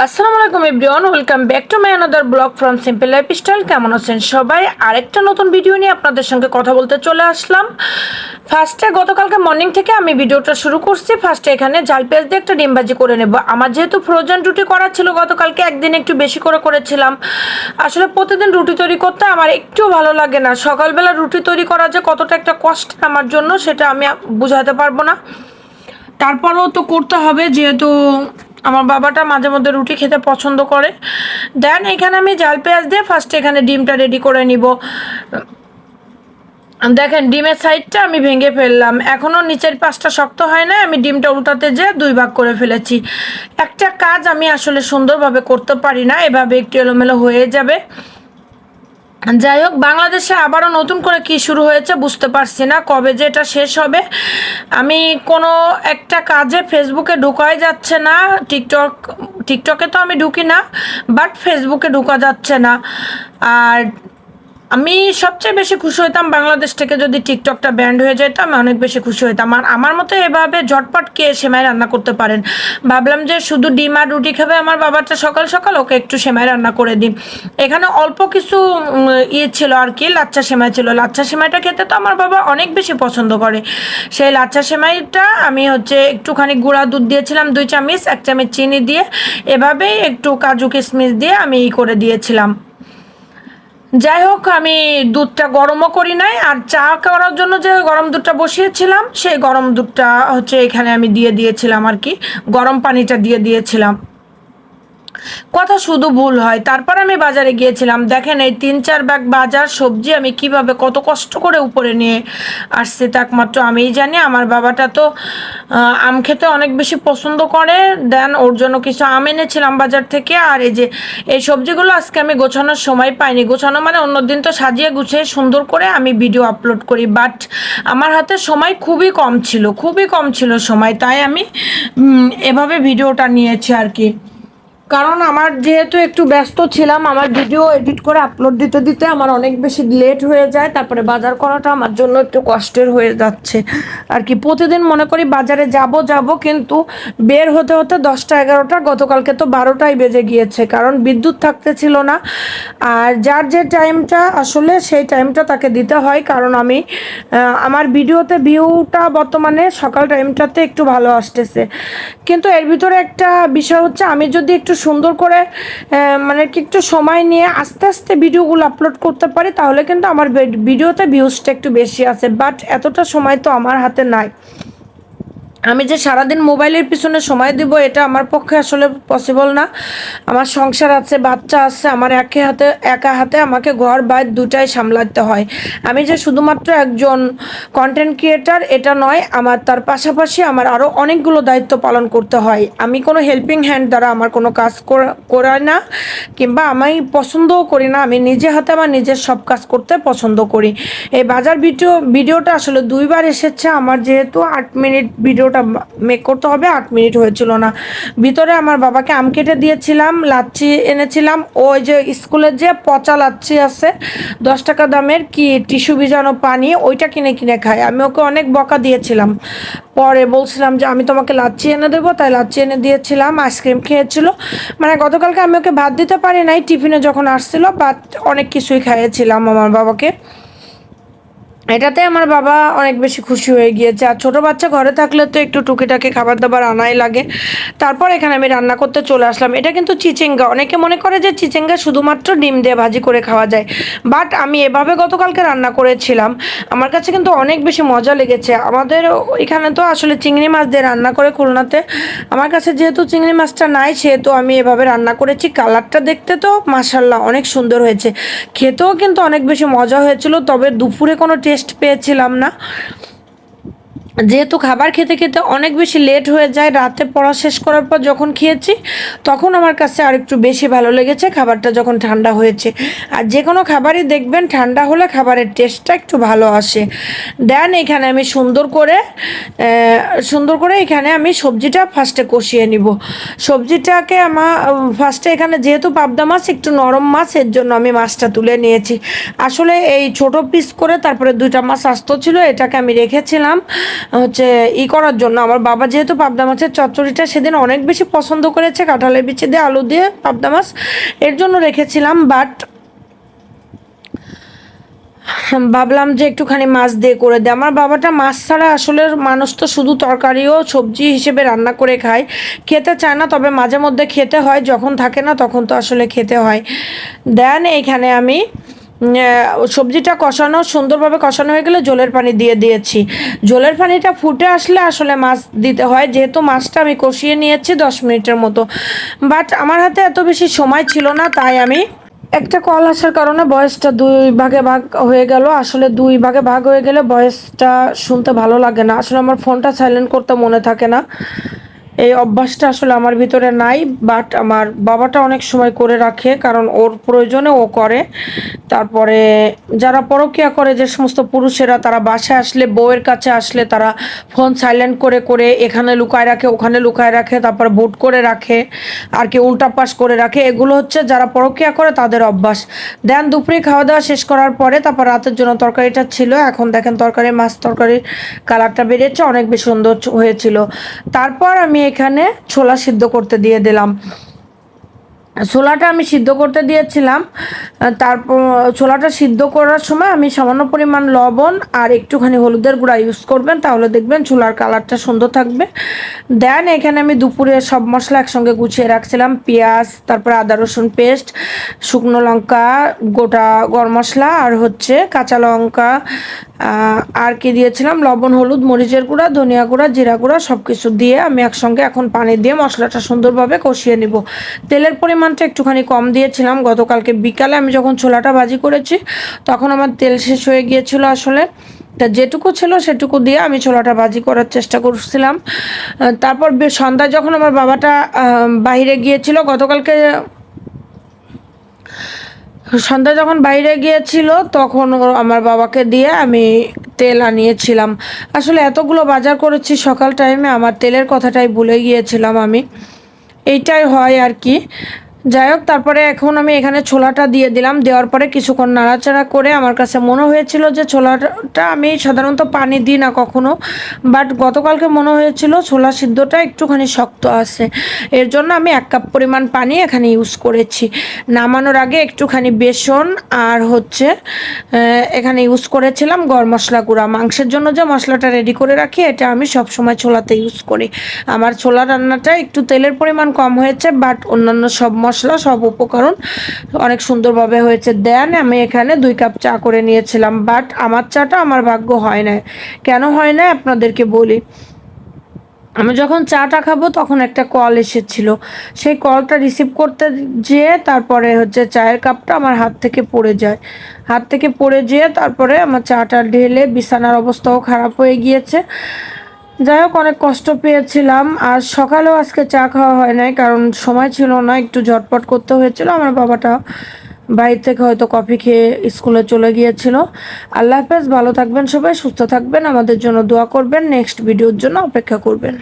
আসসালামু আলাইকুম everyone, welcome back to my another blog from simple lifestyle. কেমন আছেন সবাই? আরেকটা নতুন ভিডিও নিয়ে আপনাদের সঙ্গে কথা বলতে চলে আসলাম। ফার্স্টে গতকালকে মর্নিং থেকে আমি ভিডিওটা শুরু করছি। ফার্স্টে এখানে জাল পেঁয়াজ দিয়ে একটা ডিম ভাজি করে নেব। আমার যেহেতু ফ্রোজেন রুটি করা ছিল, গতকালকে একদিন একটু বেশি করে করেছিলাম। আসলে প্রতিদিন রুটি তৈরি করতে আমার একটু ভালো লাগে না। সকালবেলা রুটি তৈরি করা যে কতটা একটা কষ্ট আমার জন্য, সেটা আমি বুঝাতে পারবো না। তারপরেও তো করতে হবে, যেহেতু আমার বাবাটা মাঝে মধ্যে রুটি খেতে পছন্দ করে। দেন এখানে আমি জাল পেঁয়াজ দিয়ে ফার্স্টে এখানে ডিমটা রেডি করে নিব। দেখেন ডিমের সাইডটা আমি ভেঙে ফেললাম, এখনও নিচের পাশটা শক্ত হয় না। আমি ডিমটা উল্টাতে যেয়ে দুই ভাগ করে ফেলেছি। একটা কাজ আমি আসলে সুন্দরভাবে করতে পারি না, এভাবে একটু এলোমেলো হয়ে যাবে। যাই হোক, বাংলাদেশে আবারও নতুন করে কি শুরু হয়েছে বুঝতে পারছি না, কবে যে এটা শেষ হবে। আমি কোনো একটা কাজে ফেসবুকে ঢোকাই যাচ্ছে না। টিকটকে তো আমি ঢুকি না, বাট ফেসবুকে ঢোকা যাচ্ছে না। আর আমি সবচেয়ে বেশি খুশি হইতাম বাংলাদেশ থেকে যদি টিকটকটা ব্যান্ড হয়ে যেত, আমি অনেক বেশি খুশি হইতাম। আর আমার মতো এভাবে ঝটপট কে সেমাই রান্না করতে পারেন? ভাবলাম যে শুধু ডিম আর রুটি খাবে আমার বাবাটা সকাল সকাল, ওকে একটু সেমাই রান্না করে দিই। এখানে অল্প কিছু ইয়ে ছিল আর কি, লাচ্ছা সেমাই ছিল। লাচ্ছা সেমাইটা খেতে তো আমার বাবা অনেক বেশি পছন্দ করে। সেই লাচ্ছা সেমাইটা আমি একটুখানি গুঁড়া দুধ দিয়েছিলাম 2 চামচ, 1 চামচ চিনি দিয়ে, এভাবেই একটু কাজু কিশমিশ দিয়ে আমি করে দিয়েছিলাম। যাই হোক, আমি দুধটা গরমও করি নাই, আর চা করার জন্য যে গরম দুধটা বসিয়েছিলাম সেই গরম দুধটা এখানে আমি দিয়ে দিয়েছিলাম আর কি, গরম পানিটা দিয়ে দিয়েছিলাম। কথা শুধু ভুল হয়। তারপর আমি বাজারে গিয়েছিলাম। দেখেন এই 3-4 ব্যাগ বাজার সবজি আমি কিভাবে কত কষ্ট করে উপরে নিয়ে আসছি তা একমাত্র আমিই জানি। আমার বাবাটা তো আম খেতে অনেক বেশি পছন্দ করে। দেন ওর জন্য কিছু আম এনেছিলাম বাজার থেকে। আর এই সবজিগুলো আজকে আমি গোছানোর সময় পাইনি। গোছানো মানে অন্যদিন তো সাজিয়ে গুছিয়ে সুন্দর করে আমি ভিডিও আপলোড করি, বাট আমার হাতে সময় খুবই কম ছিল, খুবই কম ছিল সময়, তাই আমি এভাবে ভিডিওটা নিয়েছি আর কি। কারণ আমার যেহেতু একটু ব্যস্ত ছিলাম, আমার ভিডিও এডিট করে আপলোড দিতে দিতে আমার অনেক বেশি লেট হয়ে যায়। তারপরে বাজার করাটা আমার জন্য একটু কষ্টের হয়ে যাচ্ছে আর কি। প্রতিদিন মনে করি বাজারে যাব কিন্তু বের হতে হতে 10টা 11টা, গতকালকে তো 12টাই বেজে গিয়েছে, কারণ বিদ্যুৎ থাকতে ছিল না। আর যার যে টাইমটা আসলে সেই টাইমটা তাকে দিতে হয়, কারণ আমি আমার ভিডিওতে ভিউটা বর্তমানে সকাল টাইমটাতে একটু ভালো আসতেছে। কিন্তু এর ভিতরে একটা বিষয় হচ্ছে, আমি যদি একটু সুন্দর করে মানে কি একটু সময় নিয়ে আস্তে আস্তে ভিডিওগুলো আপলোড করতে পারি, তাহলে কিন্তু আমার ভিডিওতে ভিউজটা একটু বেশি আছে। বাট এতটা সময় তো আমার হাতে নাই। আমি যে সারাদিন মোবাইলের পিছনে সময় দিব, এটা আমার পক্ষে আসলে পসিবল না। আমার সংসার আছে, বাচ্চা আছে, আমার একা হাতে আমাকে ঘর বাইরে দুটাই সামলাতে হয়। আমি যে শুধুমাত্র একজন কন্টেন্ট ক্রিয়েটার এটা নয়, আমার তার পাশাপাশি আমার আরও অনেকগুলো দায়িত্ব পালন করতে হয়। আমি কোনো হেল্পিং হ্যান্ড দ্বারা আমার কোনো কাজ করাই না, কিংবা আমি পছন্দও করি না। আমি নিজে হাতে আমার নিজের সব কাজ করতে পছন্দ করি। এই বাজার ভিডিওটা আসলে 2বার এসেছে আমার, যেহেতু 8 মিনিট ভিডিওটা মেক করতে হবে, 8 মিনিট হয়েছিল না। ভিতরে আমার বাবাকে আম কেটে দিয়েছিলাম, লাচ্ছি এনেছিলাম, ওই যে স্কুলের যে পচা লাচ্ছি আছে 10 টাকা দামের, কি টিস্যু ভিজানো পানি, ওইটা কিনে কিনে খায়। আমি ওকে অনেক বকা দিয়েছিলাম, পরে বলছিলাম যে আমি তোমাকে লাচ্ছি এনে দেবো, তাই লাচ্ছি এনে দিয়েছিলাম। আইসক্রিম খেয়েছিল। মানে গতকালকে আমি ওকে ভাত দিতে পারি নাই টিফিনে যখন আসছিল, বাট অনেক কিছুই খাইয়েছিলাম আমার বাবাকে। এটাতে আমার বাবা অনেক বেশি খুশি হয়ে গিয়েছে। আর ছোটো বাচ্চা ঘরে থাকলে তো একটু টুকিটাকি খাবার দাবার আনাই লাগে। তারপর এখানে আমি রান্না করতে চলে আসলাম। এটা কিন্তু চিচিঙ্গা। অনেকে মনে করে যে চিচিঙ্গা শুধুমাত্র ডিম দিয়ে ভাজি করে খাওয়া যায়, বাট আমি এভাবে গতকালকে রান্না করেছিলাম। আমার কাছে কিন্তু অনেক বেশি মজা লেগেছে। আমাদের এখানে তো আসলে চিংড়ি মাছ দিয়ে রান্না করে খুলনাতে। আমার কাছে যেহেতু চিংড়ি মাছটা নাই, সেহেতু আমি এভাবে রান্না করেছি। কালারটা দেখতে তো মাশাল্লাহ অনেক সুন্দর হয়েছে, খেতেও কিন্তু অনেক বেশি মজা হয়েছিল। তবে দুপুরে কোনো টেস্ট পেয়েছিলাম না, যেহেতু খাবার খেতে খেতে অনেক বেশি লেট হয়ে যায়। রাতে পড়া শেষ করার পর যখন খেয়েছি, তখন আমার কাছে আর একটু বেশি ভালো লেগেছে খাবারটা যখন ঠান্ডা হয়েছে। আর যে কোনো খাবারই দেখবেন ঠান্ডা হলে খাবারের টেস্টটা একটু ভালো আসে। দেন এখানে আমি সুন্দর করে এখানে আমি সবজিটা ফার্স্টে কষিয়ে নিব। সবজিটাকে ফার্স্টে এখানে যেহেতু পাবদা মাছ একটু নরম মাছ, এর জন্য আমি মাছটা তুলে নিয়েছি। আসলে এই ছোট পিস করে তারপরে 2টা মাছ আস্ত ছিল, এটাকে আমি রেখেছিলাম হচ্ছে করার জন্য। আমার বাবা যেহেতু পাবদা মাছের চচ্চড়িটা সেদিন অনেক বেশি পছন্দ করেছে, কাঁঠালের বিচি দিয়ে আলু দিয়ে পাবদা মাছ, এর জন্য রেখেছিলাম। বাট ভাবলাম যে একটুখানি মাছ দিয়ে করে দেয়। আমার বাবাটা মাছ ছাড়া আসলে মানুষ তো শুধু তরকারিও সবজি হিসেবে রান্না করে খায়, খেতে চায় না, তবে মাঝে মধ্যে খেতে হয়, যখন থাকে না তখন তো আসলে খেতে হয়। দেন এইখানে আমি সবজিটা কষানো সুন্দরভাবে কষানো হয়ে গেলে জলের পানি দিয়ে দিয়েছি। জলের পানিটা ফুটে আসলে আসলে মাছ দিতে হয়, যেহেতু মাছটা আমি কষিয়ে নিয়েছি 10 মিনিটের মতো। বাট আমার হাতে এত বেশি সময় ছিল না, তাই আমি একটা কল আসার কারণে ভয়েসটা দুই ভাগে ভাগ হয়ে গেল। আসলে দুই ভাগে ভাগ হয়ে গেলে ভয়েসটা শুনতে ভালো লাগে না, আসলে আমার ফোনটা সাইলেন্ট করতে মনে থাকে না, এই অভ্যাসটা আসলে আমার ভিতরে নাই। বাট আমার বাবাটা অনেক সময় করে রাখে, কারণ ওর প্রয়োজনে ও করে। তারপরে যারা পরকীয়া করে, যে সমস্ত পুরুষেরা, তারা বাসায় আসলে, বউয়ের কাছে আসলে তারা ফোন সাইলেন্ট করে করে এখানে লুকায় রাখে, ওখানে লুকায় রাখে, তারপর বুট করে রাখে, আর কি উল্টা পাশ করে রাখে। এগুলো হচ্ছে যারা পরকীয়া করে তাদের অভ্যাস। দেন দুপুরে খাওয়া দাওয়া শেষ করার পরে তারপর রাতের জন্য তরকারিটা ছিল। এখন দেখেন তরকারি, মাছ তরকারির কালারটা বেরিয়েছে, অনেক বেশি সুন্দর হয়েছিল। তারপর আমি এখানে ছোলা সিদ্ধ করতে দিয়ে দিলাম। ছোলাটা আমি সিদ্ধ করতে দিয়েছিলাম। তারপর ছোলাটা সিদ্ধ করার সময় আমি সামান্য পরিমাণ লবণ আর একটুখানি হলুদের গুঁড়া ইউজ করবেন, তাহলে দেখবেন ছোলার কালারটা সুন্দর থাকবে। দেন এখানে আমি দুপুরে সব মশলা একসঙ্গে গুছিয়ে রাখছিলাম, পেঁয়াজ, তারপর আদা রসুন পেস্ট, শুকনো লঙ্কা, গোটা গরম মশলা, আর হচ্ছে কাঁচা লঙ্কা, আর কি দিয়েছিলাম, লবণ, হলুদ, মরিচের গুঁড়া, ধনিয়া গুঁড়া, জিরা গুঁড়া, সব কিছু দিয়ে আমি একসঙ্গে এখন পানি দিয়ে মশলাটা সুন্দরভাবে কষিয়ে নিব। তেলের পরিমাণটা একটুখানি কম দিয়েছিলাম, গতকালকে বিকালে আমি যখন ছোলাটা ভাজি করেছি তখন আমার তেল শেষ হয়ে গিয়েছিল আসলে, তা যেটুকু ছিল সেটুকু দিয়ে আমি ছোলাটা ভাজি করার চেষ্টা করছিলাম। তারপর সন্ধ্যায় যখন আমার বাবাটা বাইরে গিয়েছিল, গতকালকে সন্ধ্যা যখন বাইরে গিয়েছিল তখন আমার বাবাকে দিয়ে আমি তেল আনিয়েছিলাম। আসলে এতগুলো বাজার করেছি সকাল টাইমে, আমার তেলের কথাটাই ভুলে গিয়েছিলাম আমি, এইটাই হয় আর কি। যাই হোক, তারপরে এখন আমি এখানে ছোলাটা দিয়ে দিলাম। দেওয়ার পরে কিছুক্ষণ নাড়াচাড়া করে আমার কাছে মনে হয়েছিল যে ছোলাটা, আমি সাধারণত পানি দিই না কখনো, বাট গতকালকে মনে হয়েছিল ছোলা সিদ্ধটা একটুখানি শক্ত আছে, এর জন্য আমি 1 কাপ পরিমাণ পানি এখানে ইউজ করেছি। নামানোর আগে একটুখানি বেসন আর হচ্ছে এখানে ইউজ করেছিলাম গরম মশলা গুঁড়া। মাংসের জন্য যে মশলাটা রেডি করে রাখি, এটা আমি সবসময় ছোলাতে ইউজ করি। আমার ছোলা রান্নাটা একটু তেলের পরিমাণ কম হয়েছে, বাট অন্যান্য সব মশলা, সব উপকরণ অনেক সুন্দরভাবে হয়েছে। দেন আমি এখানে 2 কাপ চা করে নিয়েছিলাম, বাট আমার চাটা আমার ভাগ্য হয় না। কেন হয় না আপনাদেরকে বলি। আমি যখন চাটা খাবো তখন একটা কল এসেছিল, সেই কলটা রিসিভ করতে যেয়ে তারপরে হচ্ছে চায়ের কাপটা আমার হাত থেকে পড়ে যায়। হাত থেকে পড়ে যেয়ে তারপরে আমার চাটা ঢেলে বিছানার অবস্থাও খারাপ হয়ে গিয়েছে। যাই হোক, অনেক কষ্ট পেয়েছিলাম। আর সকালেও আজকে চা খাওয়া হয় নাই, কারণ সময় ছিল না, একটু ঝটপট করতে হয়েছিল। আমার বাবাটা বাইরে থেকে হয়তো কফি খেয়ে স্কুলে চলে গিয়েছিল। আল্লাহ হাফেজ, ভালো থাকবেন সবাই, সুস্থ থাকবেন, আমাদের জন্য দোয়া করবেন, নেক্সট ভিডিওর জন্য অপেক্ষা করবেন।